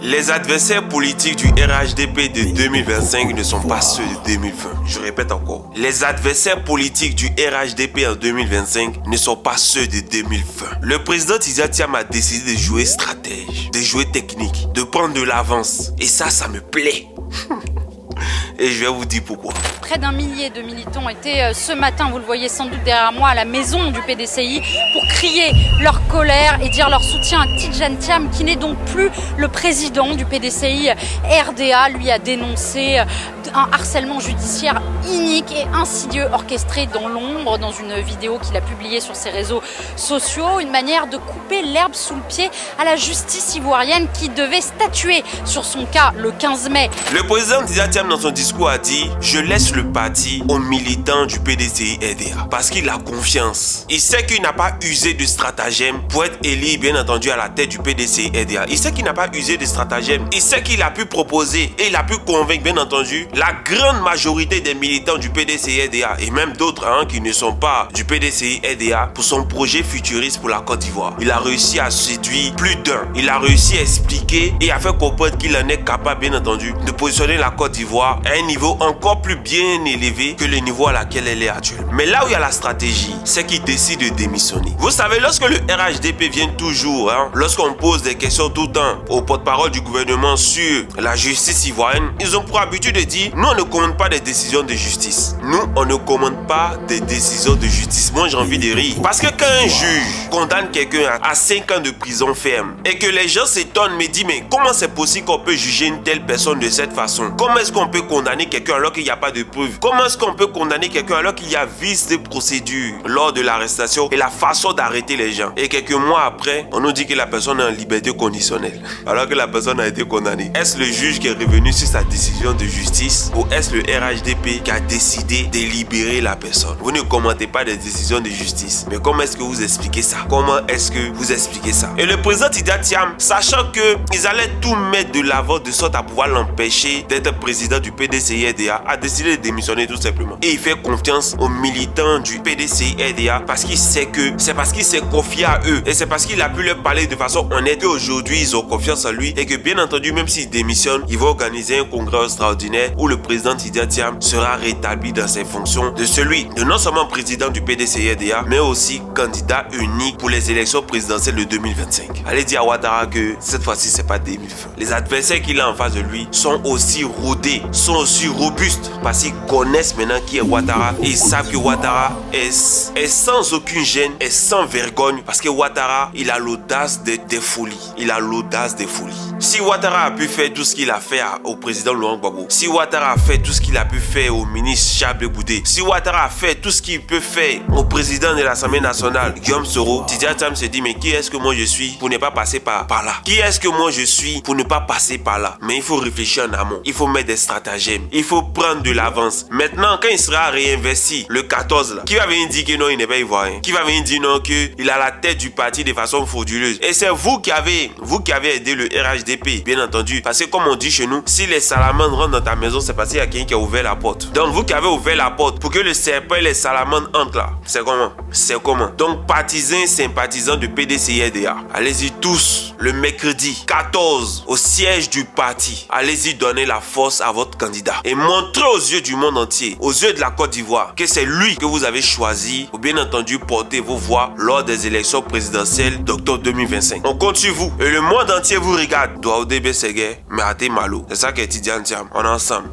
Les adversaires politiques du RHDP de 2025 ne sont pas ceux de 2020. Je répète encore. Les adversaires politiques du RHDP en 2025 ne sont pas ceux de 2020. Le président Tidiane Thiam a décidé de jouer stratège, de jouer technique, de prendre de l'avance. Et ça me plaît. Et je vais vous dire pourquoi. Près d'un millier de militants étaient ce matin, vous le voyez sans doute derrière moi, à la maison du PDCI pour crier leur colère et dire leur soutien à Tidjane Thiam, qui n'est donc plus le président du PDCI RDA. Lui a dénoncé un harcèlement judiciaire inique et insidieux orchestré dans l'ombre dans une vidéo qu'il a publiée sur ses réseaux sociaux. Une manière de couper l'herbe sous le pied à la justice ivoirienne qui devait statuer sur son cas le 15 mai. Le président Tidjane Thiam dans son discours a dit « Je laisse le parti aux militants du PDCI RDA parce qu'il a confiance. Il sait qu'il n'a pas usé de stratagème pour être élu bien entendu à la tête du PDCI RDA. Il sait qu'il n'a pas usé de stratagème. Il sait qu'il a pu proposer et il a pu convaincre bien entendu la grande majorité des militants du PDCI RDA et même d'autres qui ne sont pas du PDCI RDA pour son projet futuriste pour la Côte d'Ivoire. Il a réussi à séduire plus d'un. Il a réussi à expliquer et à faire comprendre qu'il en est capable bien entendu de positionner la Côte d'Ivoire à un niveau encore plus bien élevé que le niveau à laquelle elle est actuelle. Mais là où il y a la stratégie, c'est qu'il décide de démissionner. Vous savez, lorsque le RHDP vient toujours, lorsqu'on pose des questions tout le temps au porte-parole du gouvernement sur la justice ivoirienne, ils ont pour habitude de dire, nous on ne commande pas des décisions de justice. Nous on ne commande pas des décisions de justice. Moi j'ai envie de rire. Parce que quand un juge condamne quelqu'un à 5 ans de prison ferme et que les gens s'étonnent, me disent, mais comment c'est possible qu'on peut juger une telle personne de cette façon? Comment est-ce qu'on peut condamner quelqu'un alors qu'il n'y a pas de preuves? Comment est-ce qu'on peut condamner quelqu'un alors qu'il y a vice de procédure lors de l'arrestation et la façon d'arrêter les gens? Et quelques mois après, on nous dit que la personne est en liberté conditionnelle alors que la personne a été condamnée. Est-ce le juge qui est revenu sur sa décision de justice ou est-ce le RHDP qui a décidé de libérer la personne? Vous ne commentez pas des décisions de justice. Mais comment est-ce que vous expliquez ça? Comment est-ce que vous expliquez ça? Et le président Tidjane Thiam, sachant qu'ils allaient tout mettre de l'avant de sorte à pouvoir l'empêcher d'être président du PDCI RDA, a décidé de démissionner tout simplement. Et il fait confiance aux militants du PDCI RDA parce qu'il sait que c'est parce qu'il s'est confié à eux et c'est parce qu'il a pu leur parler de façon honnête qu'aujourd'hui ils ont confiance en lui et que bien entendu même s'il démissionne, il va organiser un congrès extraordinaire où le président Tidjane Thiam sera rétabli dans ses fonctions de celui de non seulement président du PDCI RDA mais aussi candidat unique pour les élections présidentielles de 2025. Allez dire à Ouattara que cette fois-ci c'est pas 2020. Les adversaires qu'il a en face de lui sont aussi rodés, sont aussi robustes parce qu'ils connaissent maintenant qui est Ouattara et ils savent que Ouattara est sans aucune gêne, est sans vergogne parce que Ouattara, il a l'audace des folies. Il a l'audace des folies. Si Ouattara a pu faire tout ce qu'il a fait au président Laurent Gbagbo, si Ouattara a fait tout ce qu'il a pu faire au ministre Charles Goudé, si Ouattara a fait tout ce qu'il peut faire au président de l'Assemblée nationale, Guillaume Soro, Tidjane Thiam se dit mais qui est-ce que moi je suis pour ne pas passer par là? Qui est-ce que moi je suis pour ne pas passer par là? Mais il faut réfléchir en amont. Il faut mettre des stratagèmes. Il faut prendre de l'avance. Maintenant, quand il sera réinvesti, le 14 là, qui va venir dire que non, il n'est pas ivoirien? Qui va venir dire non, qu'il a la tête du parti de façon frauduleuse? Et c'est vous qui avez aidé le RHDP, bien entendu. Parce que comme on dit chez nous, si les salamandres rentrent dans ta maison, c'est parce qu'il y a quelqu'un qui a ouvert la porte. Donc vous qui avez ouvert la porte pour que le serpent et les salamandres entrent là, c'est comment? C'est comment? Donc partisans, sympathisants du PDCI RDA, allez-y tous le mercredi 14 au siège du parti. Allez-y donner la force à votre candidat et montrez aux yeux du monde entier, aux yeux de la Côte d'Ivoire, que c'est lui que vous avez choisi pour bien entendu porter vos voix lors des élections présidentielles d'octobre 2025. On compte sur vous et le monde entier vous regarde. Douaoudé Bességué, Mahaté Malo. C'est ça qu'est Tidjane Thiam. On est ensemble.